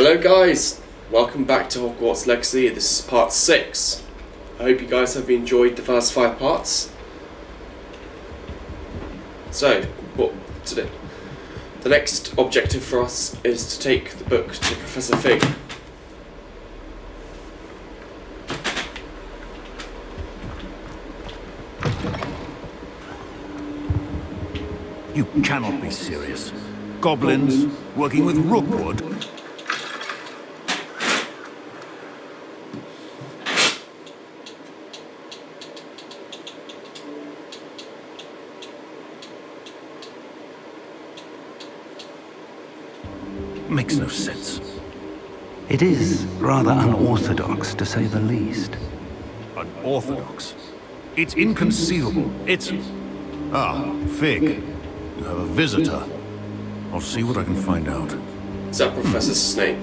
Hello guys, welcome back to Hogwarts Legacy. This is part 6. I hope you guys have enjoyed the first 5 parts. So, today? The next objective for us is to take the book to Professor Fig. You cannot be serious. Goblins working with Rookwood? Makes no sense. It is rather unorthodox, to say the least. Unorthodox? It's inconceivable. It's... Ah, Fig. You have a visitor. I'll see what I can find out. Is that Professor Snape?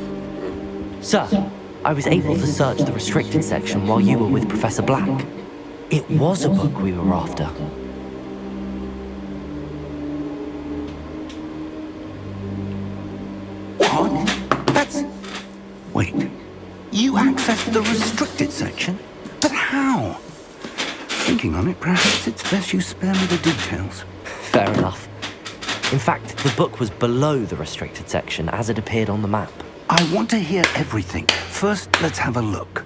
Sir, I was able to search the restricted section while you were with Professor Black. It was a book we were after. What? That's... Wait. You accessed the restricted section? But how? Thinking on it, perhaps it's best you spare me the details. Fair enough. In fact, the book was below the restricted section as it appeared on the map. I want to hear everything. First, let's have a look.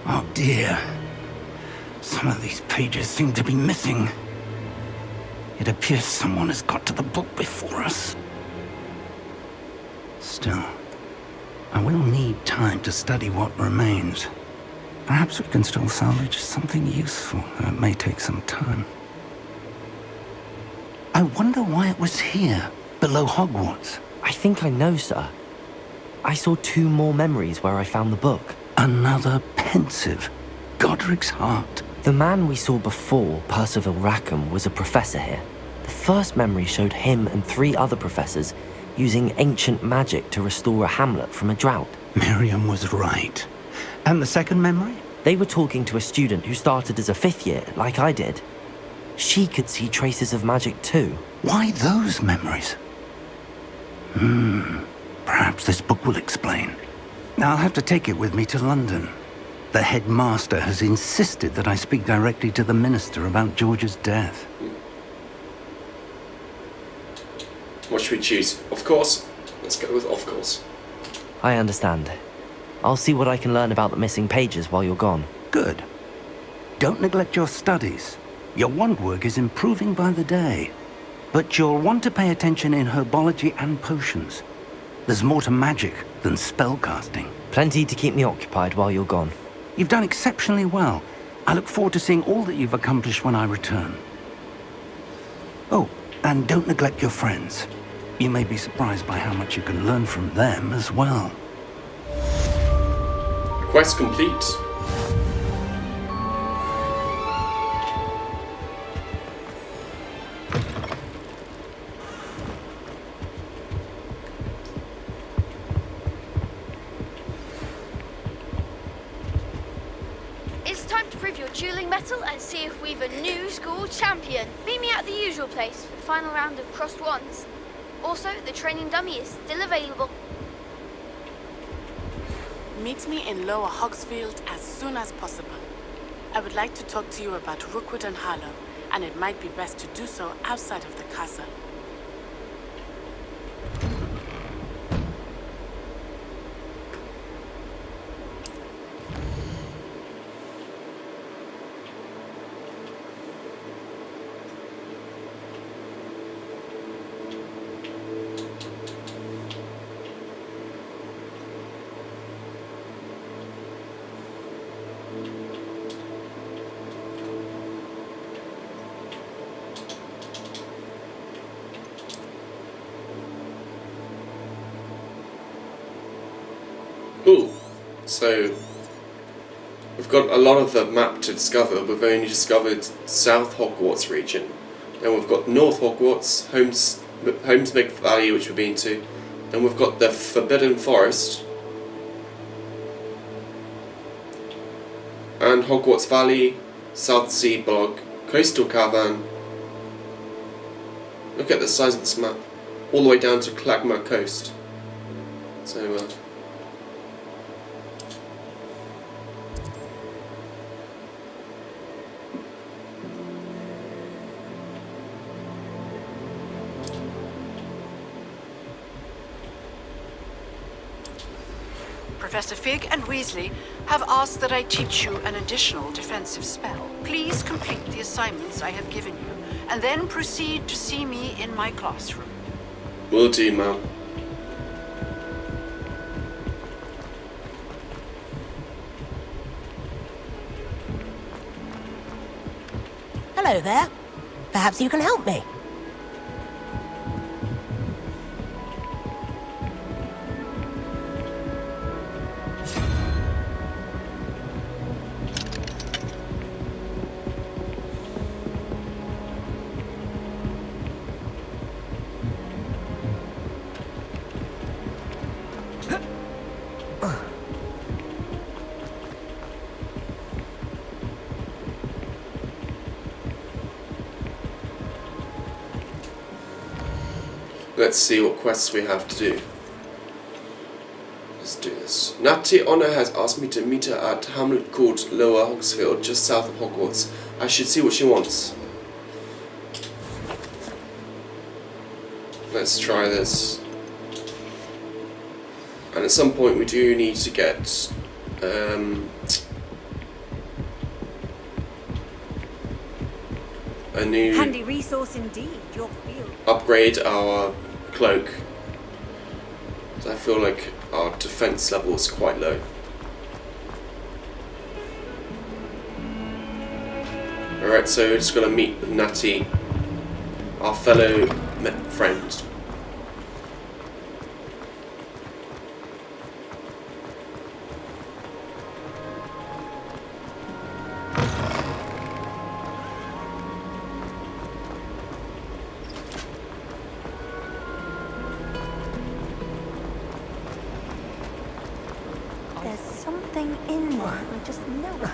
Oh dear. Some of these pages seem to be missing. It appears someone has got to the book before us. Still, I will need time to study what remains. Perhaps we can still salvage something useful, though it may take some time. I wonder why it was here, below Hogwarts. I think I know, sir. I saw 2 more memories where I found the book. Another pensive. Godric's heart. The man we saw before, Percival Rackham, was a professor here. The first memory showed him and 3 other professors using ancient magic to restore a hamlet from a drought. Miriam was right. And the second memory? They were talking to a student who started as a 5th year, like I did. She could see traces of magic too. Why those memories? Perhaps this book will explain. I'll have to take it with me to London. The headmaster has insisted that I speak directly to the minister about George's death. What should we choose? Of course. Let's go with of course. I understand. I'll see what I can learn about the missing pages while you're gone. Good. Don't neglect your studies. Your wand work is improving by the day. But you'll want to pay attention in herbology and potions. There's more to magic than spellcasting. Plenty to keep me occupied while you're gone. You've done exceptionally well. I look forward to seeing all that you've accomplished when I return. Oh, and don't neglect your friends. You may be surprised by how much you can learn from them as well. Quest complete. It's time to prove your dueling mettle and see if we've a new school champion. Meet me at the usual place for the final round of crossed wands. Also, the training dummy is still available. Meet me in Lower Hogsmeade as soon as possible. I would like to talk to you about Rookwood and Harlow, and it might be best to do so outside of the castle. Cool. So, we've got a lot of the map to discover. We've only discovered South Hogwarts region. Then we've got North Hogwarts, Homesgade Valley, which we've been to. Then we've got the Forbidden Forest. Underground, Hogwarts Valley, South Sea Bog, Coastal Cavern. Look at the size of this map. All the way down to Clagma Coast. So, Professor Fig and Weasley have asked that I teach you an additional defensive spell. Please complete the assignments I have given you, and then proceed to see me in my classroom. will do, ma'am. Hello there. Perhaps you can help me. Let's see what quests we have to do. Let's do this. Natty Honor has asked me to meet her at a hamlet called Lower Hogsfield, just south of Hogwarts. I should see what she wants. Let's try this. And at some point we do need to get a new handy resource indeed, your field. upgrade our cloak. So I feel like our defense level is quite low. Alright, so we're just gonna meet with Natty, our fellow friend. There's something in there. I just know it.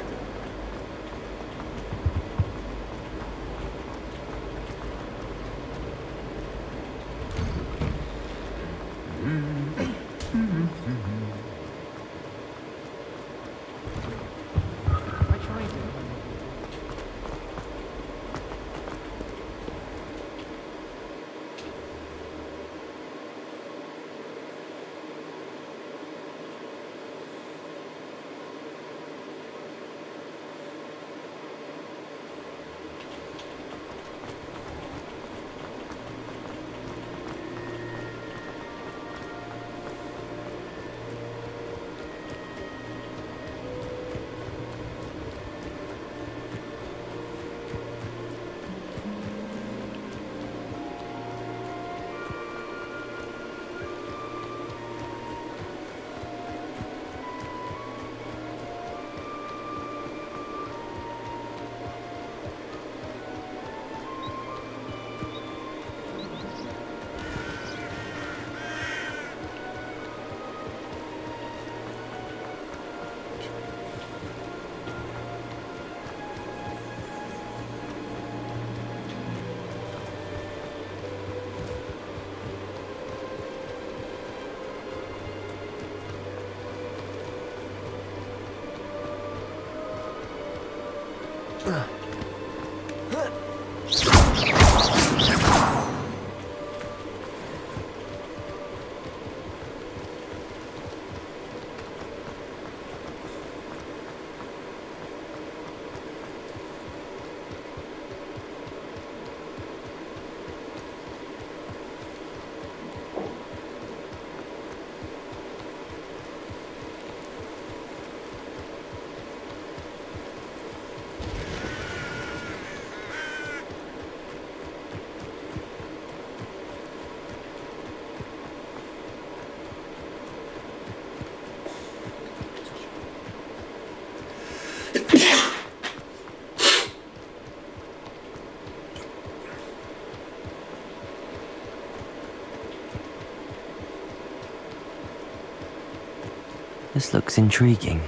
This looks intriguing.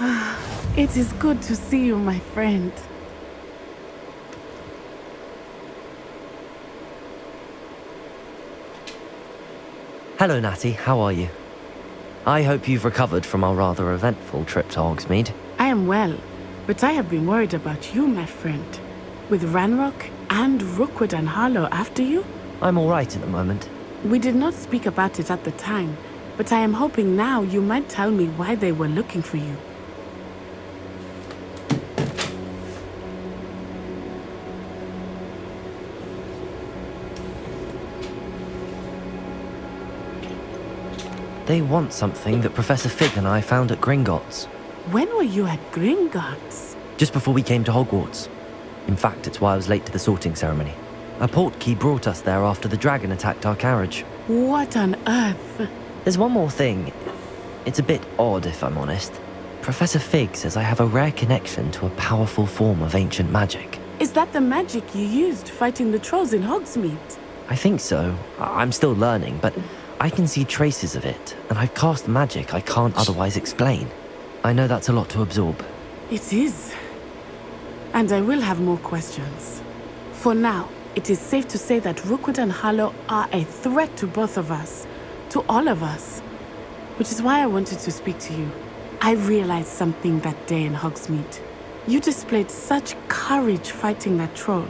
It is good to see you, my friend. Hello, Natty. How are you? I hope you've recovered from our rather eventful trip to Hogsmeade. I am well, but I have been worried about you, my friend. With Ranrock and Rookwood and Harlow after you? I'm all right at the moment. We did not speak about it at the time, but I am hoping now you might tell me why they were looking for you. They want something that Professor Fig and I found at Gringotts. When were you at Gringotts? Just before we came to Hogwarts. In fact, it's why I was late to the sorting ceremony. A portkey brought us there after the dragon attacked our carriage. What on earth? There's one more thing. It's a bit odd, if I'm honest. Professor Fig says I have a rare connection to a powerful form of ancient magic. Is that the magic you used fighting the trolls in Hogsmeade? I think so. I'm still learning, but I can see traces of it, and I've cast magic I can't otherwise explain. I know that's a lot to absorb. It is. And I will have more questions. For now, it is safe to say that Rookwood and Harlow are a threat to both of us. To all of us. Which is why I wanted to speak to you. I realized something that day in Hogsmeade. You displayed such courage fighting that troll.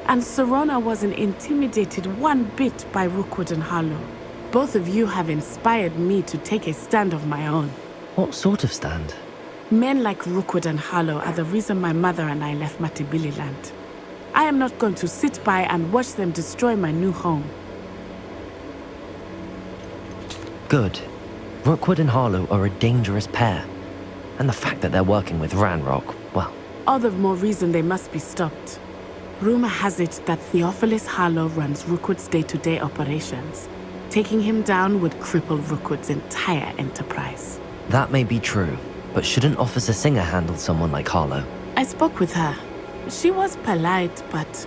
And Serona wasn't intimidated one bit by Rookwood and Harlow. Both of you have inspired me to take a stand of my own. What sort of stand? Men like Rookwood and Harlow are the reason my mother and I left Matibili land. I am not going to sit by and watch them destroy my new home. Good. Rookwood and Harlow are a dangerous pair. And the fact that they're working with Ranrock, well... All the more reason they must be stopped. Rumor has it that Theophilus Harlow runs Rookwood's day-to-day operations. Taking him down would cripple Rookwood's entire enterprise. That may be true, but shouldn't Officer Singer handle someone like Harlow? I spoke with her. She was polite, but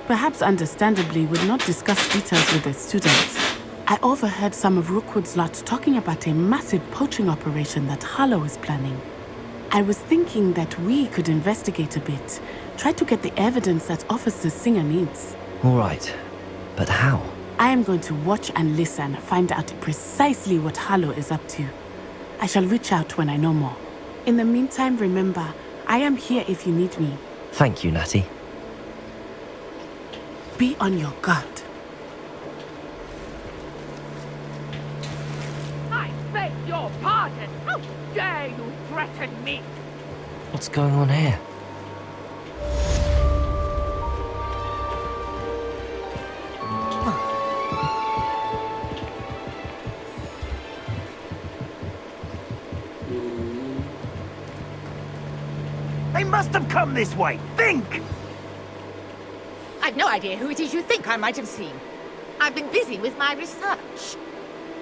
perhaps understandably would not discuss details with the students. I overheard some of Rookwood's lot talking about a massive poaching operation that Harlow is planning. I was thinking that we could investigate a bit, try to get the evidence that Officer Singer needs. All right, but how? I am going to watch and listen, find out precisely what Harlow is up to. I shall reach out when I know more. In the meantime, remember, I am here if you need me. Thank you, Natty. Be on your guard. I beg your pardon! How dare you threaten me? What's going on here? They must have come this way. Think! I've no idea who it is you think I might have seen. I've been busy with my research.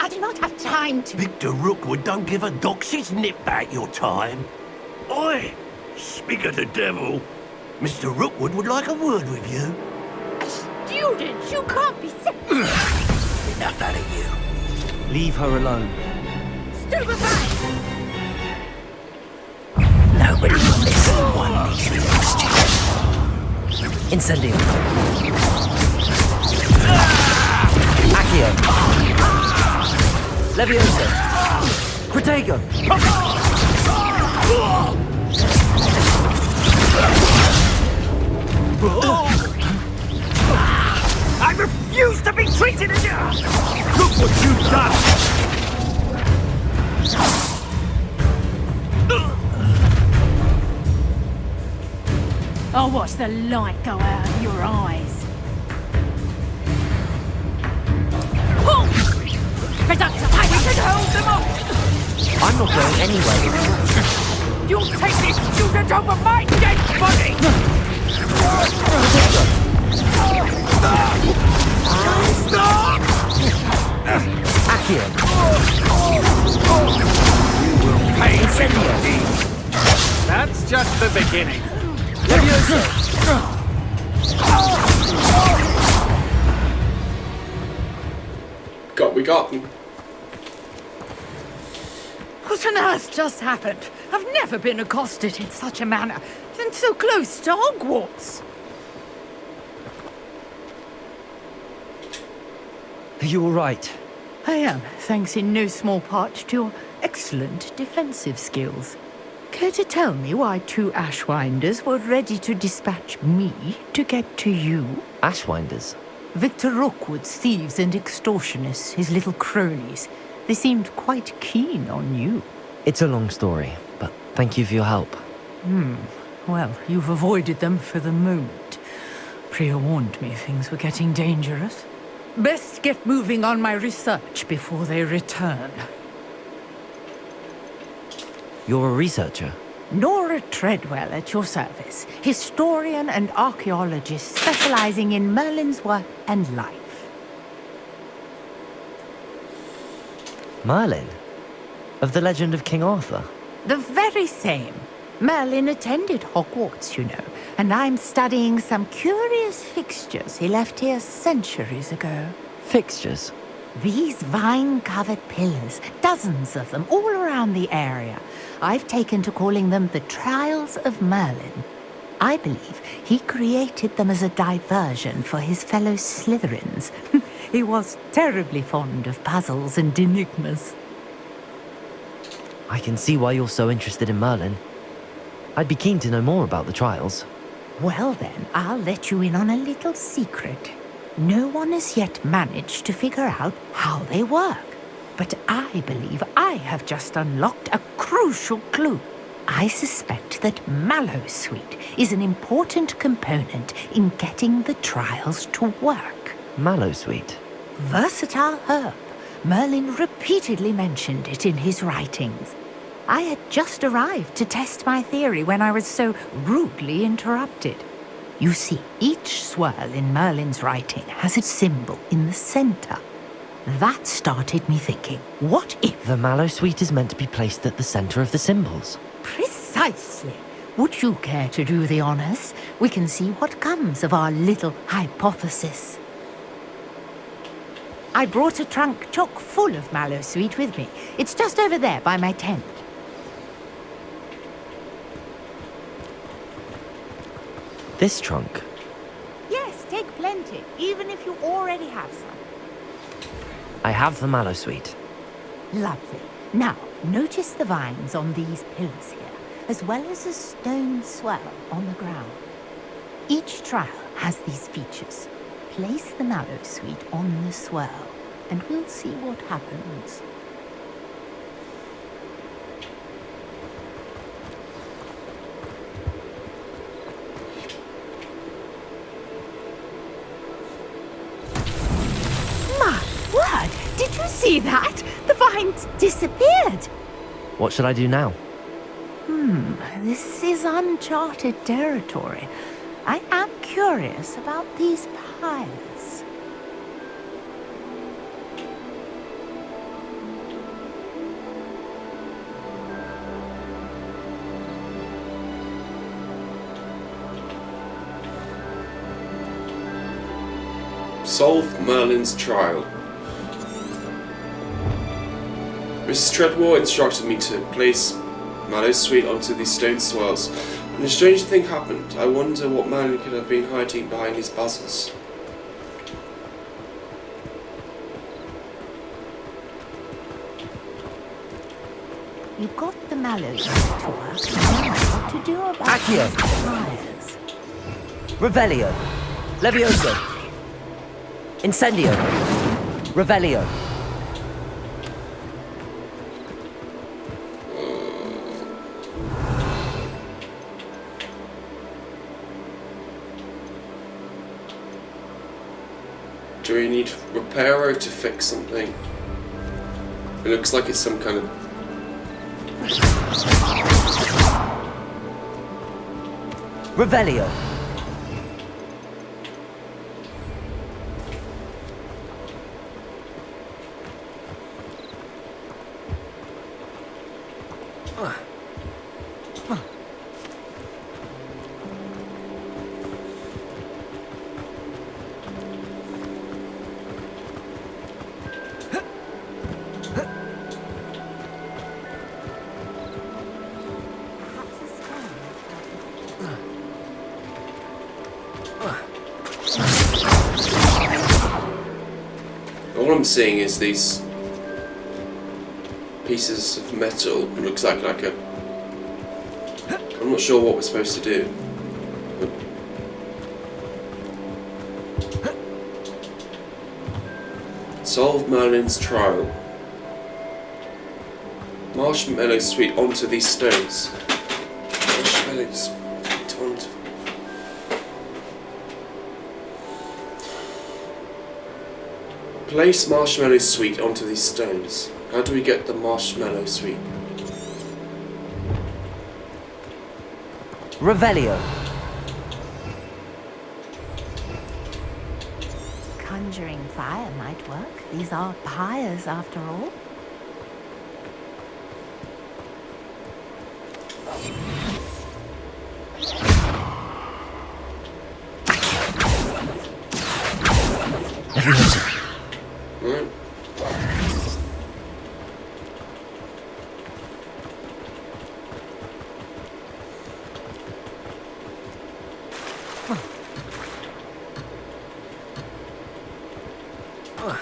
I do not have time to... Victor Rookwood don't give a doxy's nip back your time. Oi! Speak of the devil. Mr. Rookwood would like a word with you. A student! You can't be sick! Enough out of you. Leave her alone. Stupefy! Nobody will listen. One needs to be stupid. Incendio. Accio. Leviosa. Protego. I refuse to be treated as you. Look what you've done. I'll watch the light go out of your eyes. Pull! Productive, we can hold them off! I'm not going anywhere. You'll take this student over my dead body! Stop! Accio. You will pay Incendio. That's just the beginning. Leviosa. We got them. What on earth just happened? I've never been accosted in such a manner, and so close to Hogwarts. Are you all right? I am, thanks in no small part to your excellent defensive skills. Care to tell me why 2 Ashwinders were ready to dispatch me to get to you? Ashwinders? Victor Rookwood's thieves and extortionists, his little cronies. They seemed quite keen on you. It's a long story, but thank you for your help. Well, you've avoided them for the moment. Priya warned me things were getting dangerous. Best get moving on my research before they return. You're a researcher? Nora Treadwell at your service, historian and archaeologist specializing in Merlin's work and life. Merlin? Of the legend of King Arthur? The very same. Merlin attended Hogwarts, you know, and I'm studying some curious fixtures he left here centuries ago. Fixtures? These vine-covered pillars, dozens of them, all around the area. I've taken to calling them the Trials of Merlin. I believe he created them as a diversion for his fellow Slytherins. He was terribly fond of puzzles and enigmas. I can see why you're so interested in Merlin. I'd be keen to know more about the trials. Well then, I'll let you in on a little secret. No one has yet managed to figure out how they work. But I believe I have just unlocked a crucial clue. I suspect that Mallowsweet is an important component in getting the trials to work. Mallowsweet? Versatile herb. Merlin repeatedly mentioned it in his writings. I had just arrived to test my theory when I was so rudely interrupted. You see, each swirl in Merlin's writing has its symbol in the center. That started me thinking, what if... The Mallowsweet is meant to be placed at the center of the symbols. Precisely. Would you care to do the honors? We can see what comes of our little hypothesis. I brought a trunk chock full of Mallowsweet with me. It's just over there by my tent. This trunk? Yes, take plenty, even if you already have some. I have the Mallowsweet. Lovely. Now, notice the vines on these pillars here, as well as a stone swell on the ground. Each trial has these features. Place the Mallowsweet on the swell, and we'll see what happens. Did you see that? The vines disappeared. What should I do now? This is uncharted territory. I am curious about these piles. Solve Merlin's trial. Mrs. Treadwell instructed me to place Mallowsweet onto these stone swirls, and a strange thing happened. I wonder what Merlin could have been hiding behind these puzzles. You got the Mallowsweet to work. Now what to do about Accio. these piles? Revelio. Levioso. Incendio. Revelio. Do we need Reparo to fix something? It looks like it's some kind of... Revelio. seeing is these pieces of metal. It looks like a... I'm not sure what we're supposed to do. Solve Merlin's trial. Marshmallow sweet onto these stones. Marshmallow sweet onto... Place marshmallow sweet onto these stones. How do we get the marshmallow sweet? Revelio. Conjuring fire might work. These are pyres after all. Right.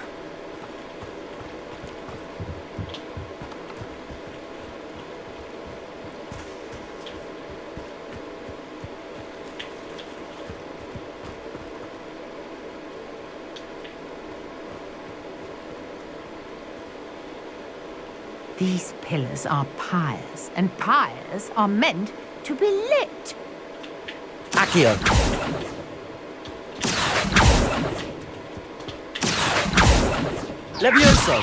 These pillars are pyres, and pyres are meant to be lit. Accio. Levioso.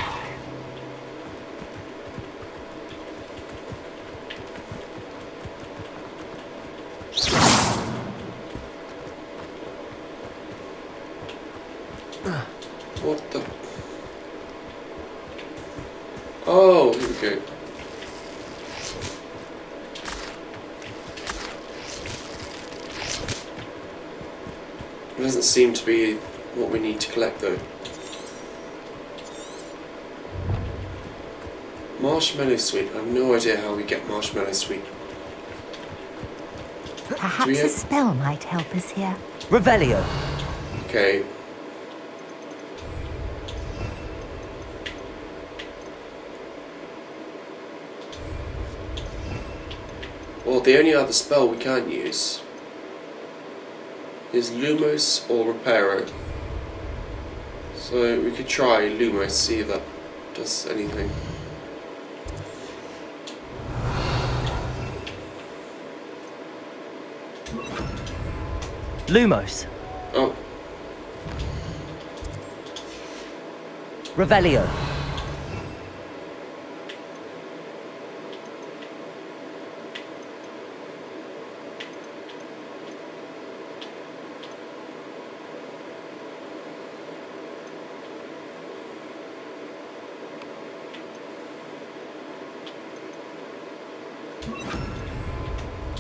What the... Oh, here we go. It doesn't seem to be what we need to collect though. Marshmallow sweet. I have no idea how we get marshmallow sweet. Perhaps a spell might help us here. Revelio. Okay. Well, the only other spell we can't use is Lumos or Reparo. So we could try Lumos, see if that does anything. Lumos. Oh. Revelio.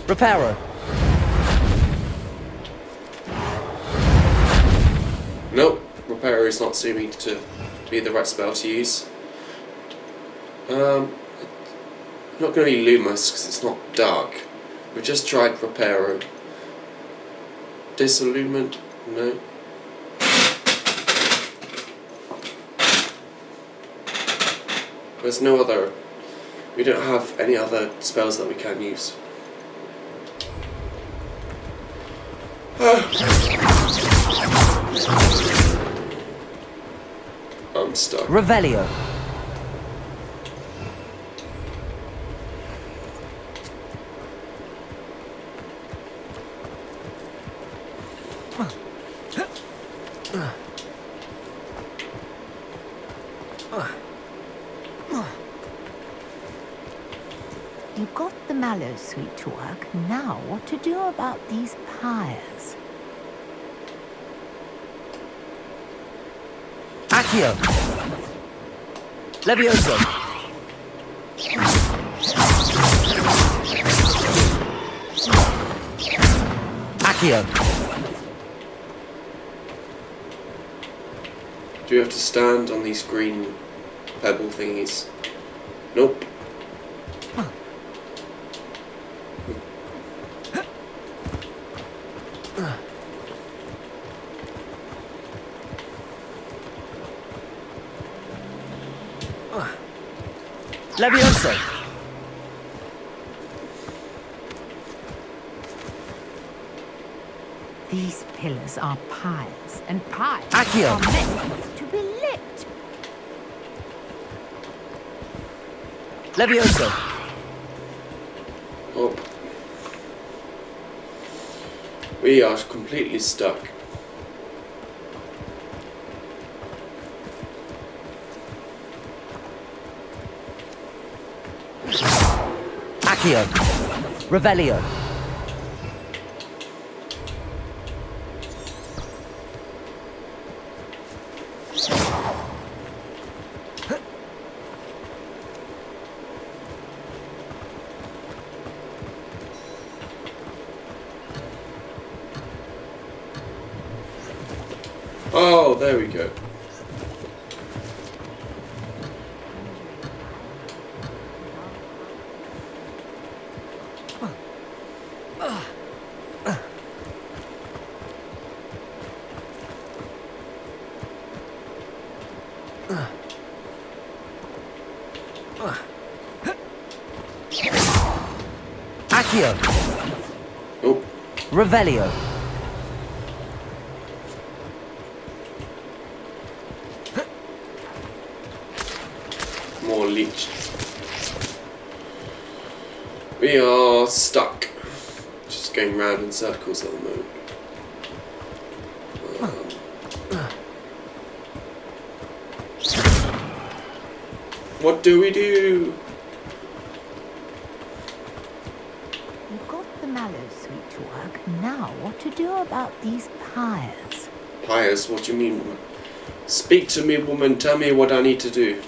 Reparo. Nope, Reparo is not seeming to be the right spell to use. Not going to be Lumos because it's not dark. We just tried Reparo. Disilluminment? No. There's no other... We don't have any other spells that we can use. I'm stuck. Revelio. You got the mallow sweet to work. Now what to do about these pyres? Accio. Levioso. Accio. Do you have to stand on these green pebble thingies? Nope. Levioso! These pillars are pyres, and pyres Accio! are meant to be lit. Levioso! Oh. We are completely stuck. Accio! Revelio! Oh, there we go. Accio! Oh, Revelio! more leech. We are stuck. Just going round in circles at the moment. What do we do? You've got the mallow sweet to work. Now, what to do about these pyres? Pious, what do you mean, woman? Speak to me, woman. Tell me what I need to do.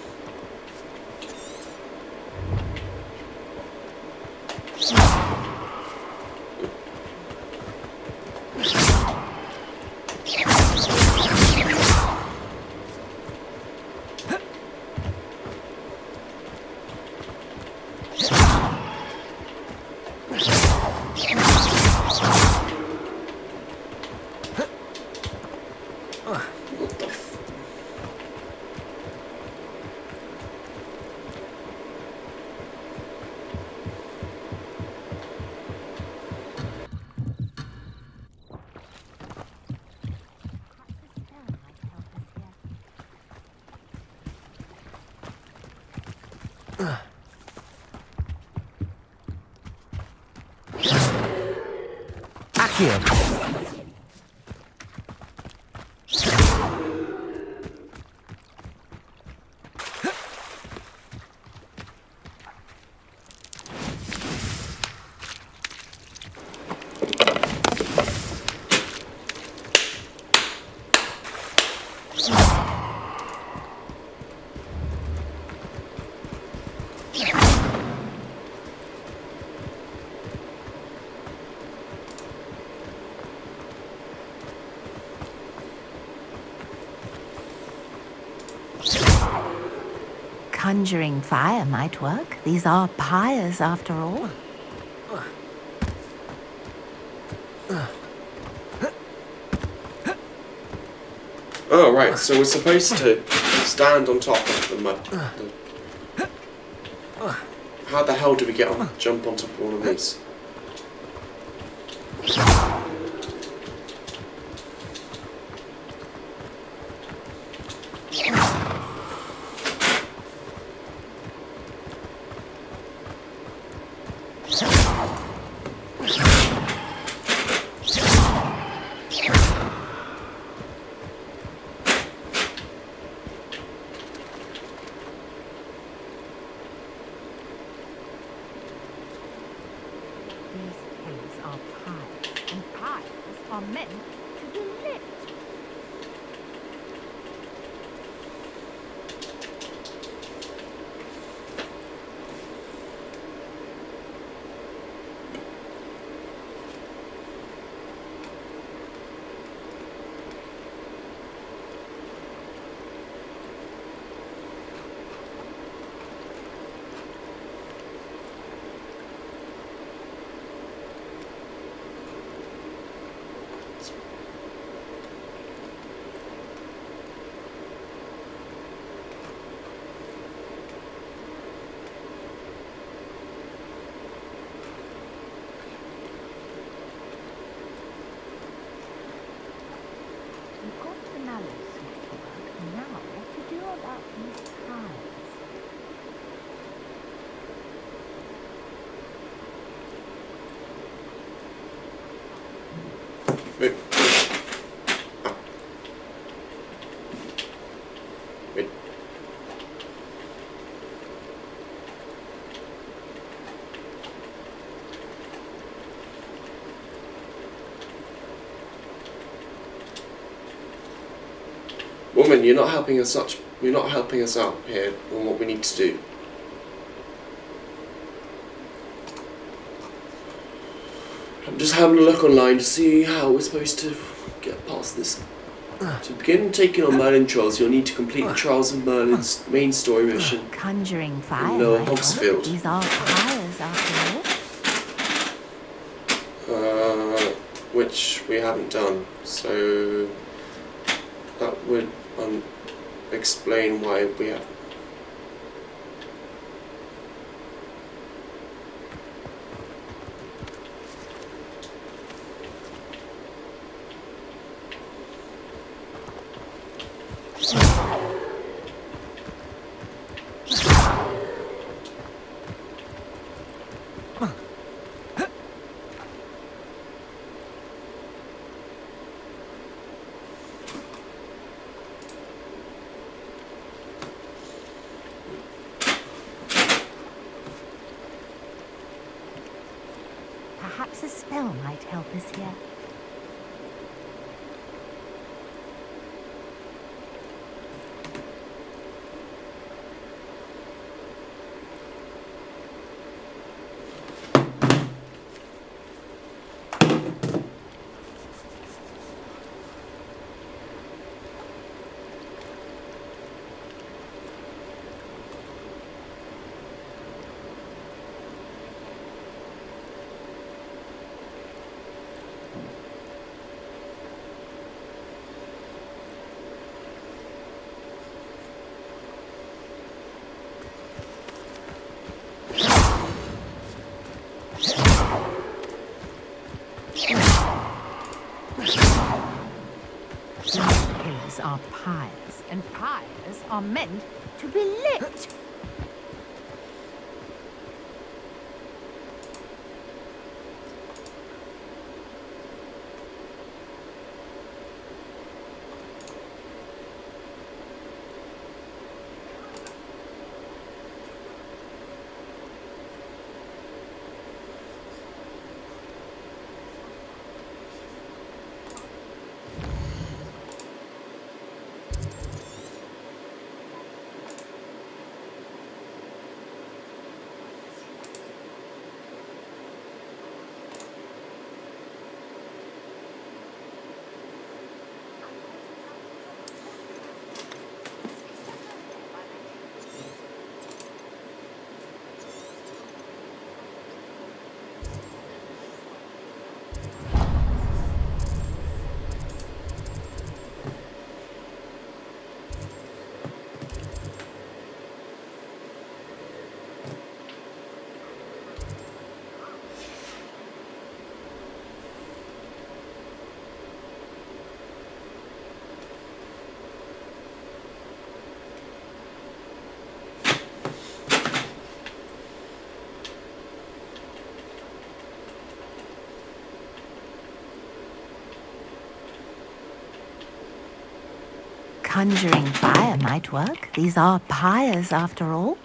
What the f... Accio! Conjuring fire might work. These are pyres after all. Oh, right, so we're supposed to stand on top of the mud. How the hell do we get on, jump on top of all of these? These pillars are pyres, and pyres are meant to be lit. Woman, you're not helping us out. You're not helping us out here on what we need to do. I'm just having a look online to see how we're supposed to get past this. To begin taking on Merlin trials, you'll need to complete the Trials of Merlin's main story mission. Conjuring fire. In Lower might work. Hogsfield. These are fires after all. Which we haven't done, so that would explain why we have. Perhaps a spell might help us here. Pillars are pyres, and pyres are meant to be lit. Conjuring fire might work. These are pyres after all.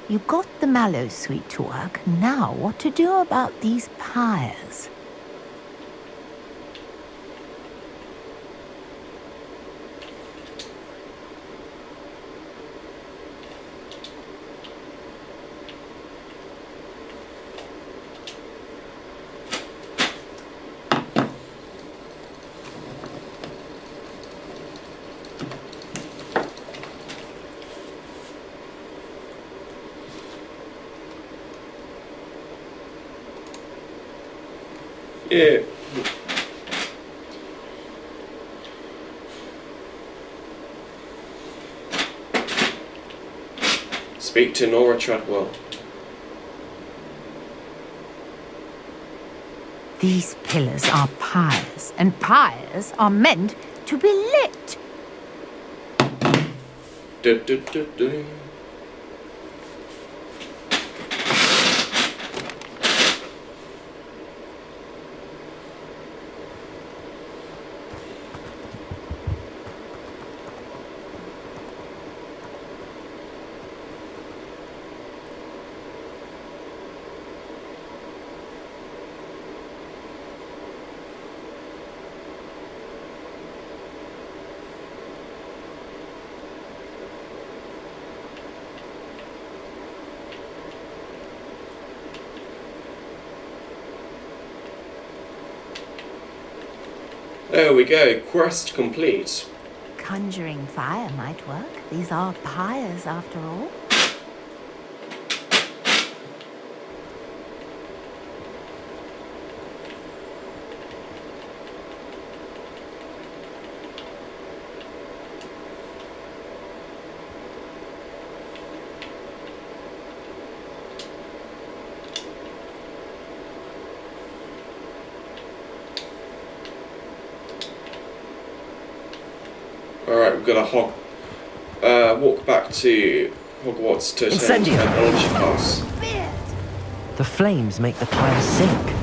You got the mallow sweet to work. Now what to do about these pyres? Yeah. Speak to Nora Treadwell. These pillars are pyres, and pyres are meant to be lit. Du-du-du-du. There we go, quest complete. Conjuring fire might work. These are pyres after all. Alright, we've got a walk back to Hogwarts to attend Incendio. technology class. The flames make the pyre sink.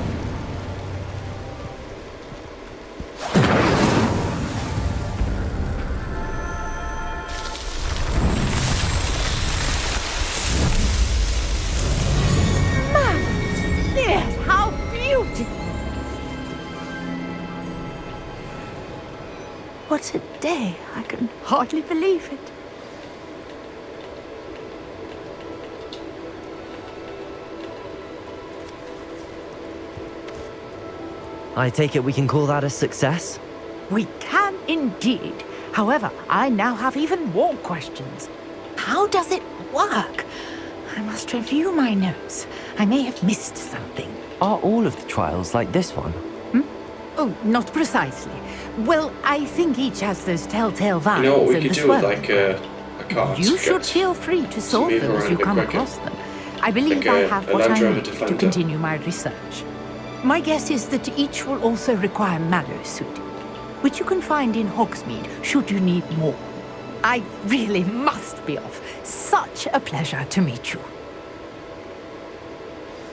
Yes, how beautiful! What a day! I can hardly believe it. I take it we can call that a success? We can indeed. However, I now have even more questions. How does it work? I must review my notes. I may have missed something. Are all of the trials like this one? Oh, not precisely. Well, I think each has those telltale You vines know what we in could the do with swirl. like a card? You to should get feel free to solve move them as around you a bit come quicker. across them. I believe Like I a- have a what Land I Rover need to Defender. continue my research. My guess is that each will also require Mallow suit, which you can find in Hogsmeade should you need more. I really must be off. Such a pleasure to meet you.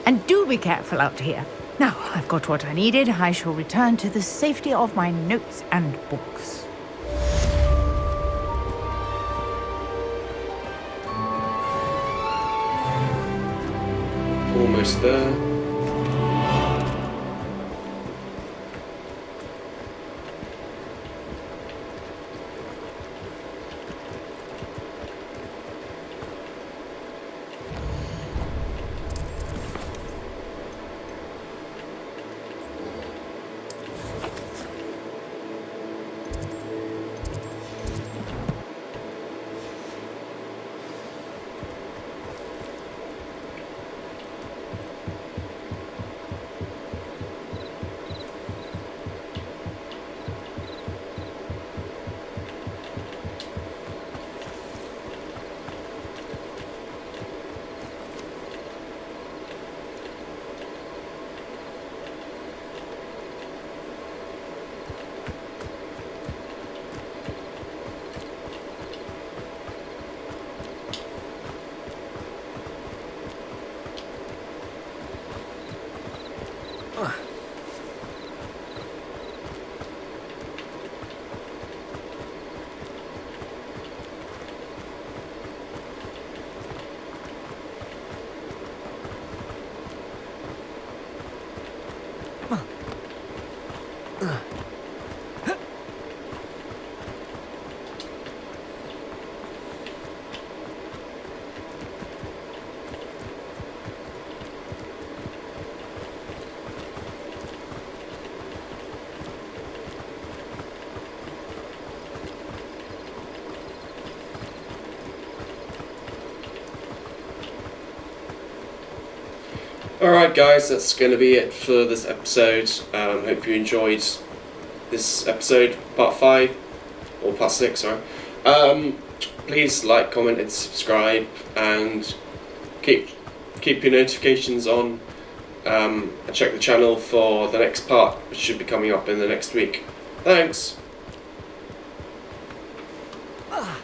And do be careful out here. Now, I've got what I needed. I shall return to the safety of my notes and books. Almost there. Alright guys, that's going to be it for this episode. Hope you enjoyed this episode, part 5, or part 6, sorry. please like, comment and subscribe, and keep your notifications on, and check the channel for the next part, which should be coming up in the next week. Thanks! Ah.